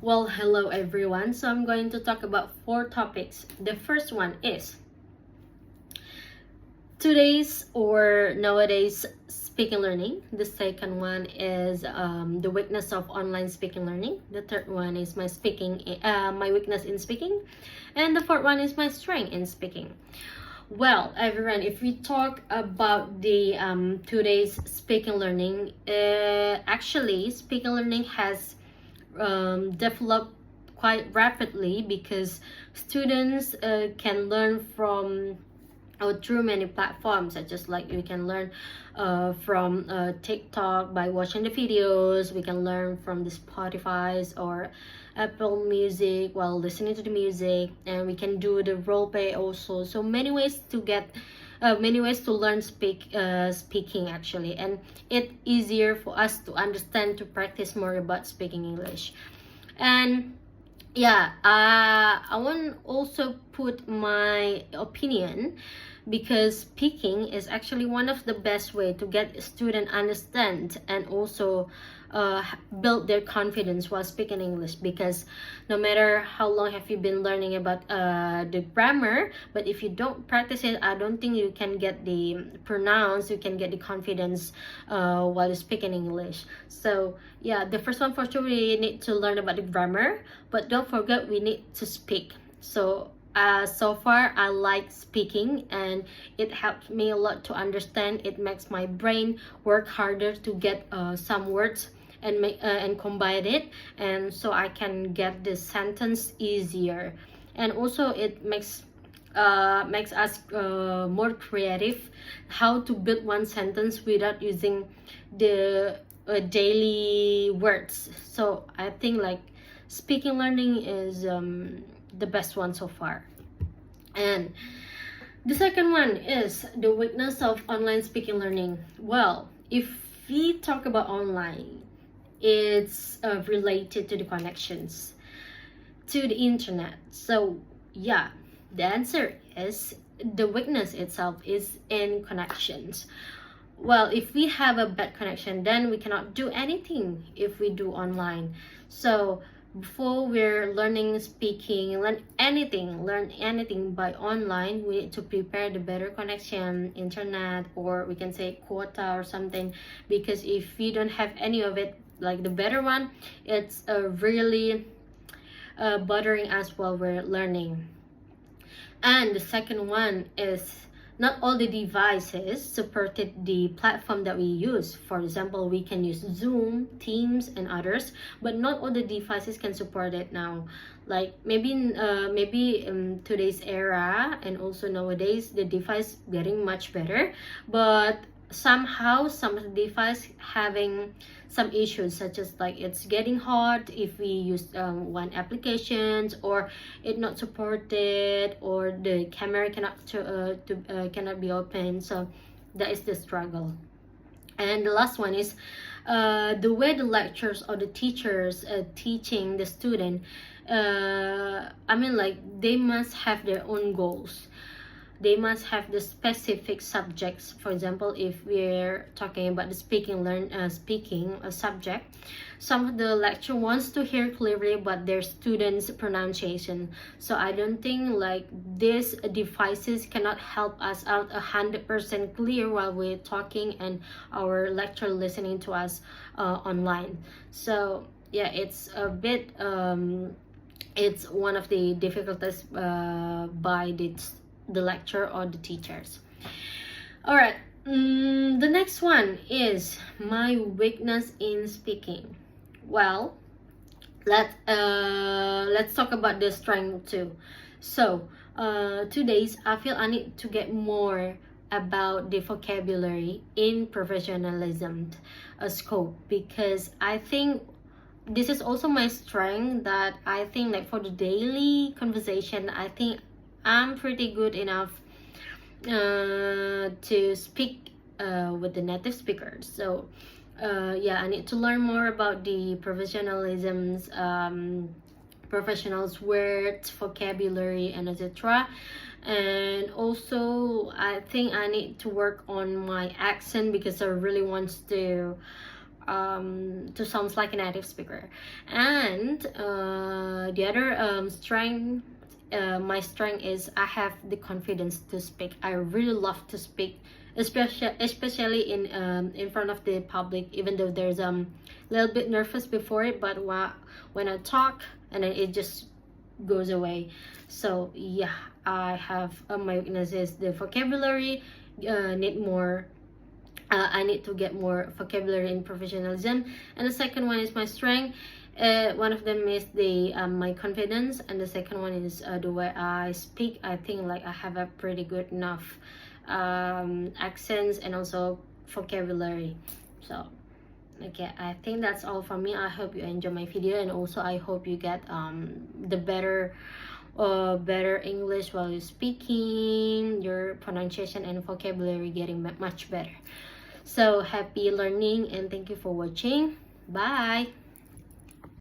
Well, hello everyone. So I'm going to talk about four topics. The first one is today's or nowadays speaking learning. The second one is the weakness of online speaking learning. The third one is my weakness in speaking, and the fourth one is my strength in speaking. Well, everyone, if we talk about the today's speaking learning, actually, speaking learning has developed quite rapidly because students can learn from through many platforms, such as like we can learn from TikTok by watching the videos. We can learn from the Spotify's or Apple Music while listening to the music, and we can do the role play also. So many ways to learn speaking actually, and it's easier for us to understand, to practice more about speaking English. And yeah, I want also put my opinion, because speaking is actually one of the best way to get student understand and also build their confidence while speaking English. Because no matter how long have you been learning about the grammar, but if you don't practice it, I don't think you can get the pronounce, you can get the confidence while speaking English. So yeah, the first one for sure, we need to learn about the grammar, but don't forget we need to speak. So far I like speaking, and it helps me a lot to understand. It makes my brain work harder to get some words and combine it, and so I can get the sentence easier. And also it makes us more creative how to build one sentence without using the daily words. So I think like speaking learning is the best one so far. And the second one is the weakness of online speaking learning. Well, if we talk about online, it's related to the connections to the internet. So yeah, the answer is the weakness itself is in connections. Well, if we have a bad connection, then we cannot do anything if we do online. So before we're learning speaking, learn anything by online, we need to prepare the better connection, internet, or we can say quota or something. Because if we don't have any of it, like the better one, it's really bothering us while we're learning. And the second one is not all the devices supported the platform that we use. For example, we can use Zoom, Teams, and others, but not all the devices can support it now. Like maybe in today's era and also nowadays, the device getting much better, but somehow some of the device having some issues, such as like it's getting hot if we use one applications, or it not supported, or the camera cannot be open. So that is the struggle. And the last one is the way the lectures or the teachers teaching the student. I mean, like they must have their own goals. They must have the specific subjects. For example, if we're talking about the speaking subject, some of the lecture wants to hear clearly about their students' pronunciation. So I don't think like these devices cannot help us out 100% clear while we're talking and our lecturer listening to us online. So yeah, it's a bit it's one of the difficulties by the lecturer or the teachers. All right, the next one is my weakness in speaking. Well, let's talk about the strength too. So today's I feel I need to get more about the vocabulary in professionalism scope, because I think this is also my strength. That I think like for the daily conversation, I think I'm pretty good enough to speak with the native speakers. So yeah, I need to learn more about the professionals words, vocabulary, and etc. And also I think I need to work on my accent, because I really want to to sound like a native speaker. And the other strength, my strength is I have the confidence to speak. I really love to speak, especially in front of the public, even though there's little bit nervous before it, but when I talk, and then it just goes away. So yeah, I have my weakness is the vocabulary. Need more I need to get more vocabulary and professionalism. And the second one is my strength. One of them is the my confidence, and the second one is the way I speak. I think like I have a pretty good enough accents and also vocabulary. So okay, I think that's all from me. I hope you enjoy my video, and also I hope you get the better English while you're speaking, your pronunciation and vocabulary getting much better. So happy learning, and thank you for watching. Bye.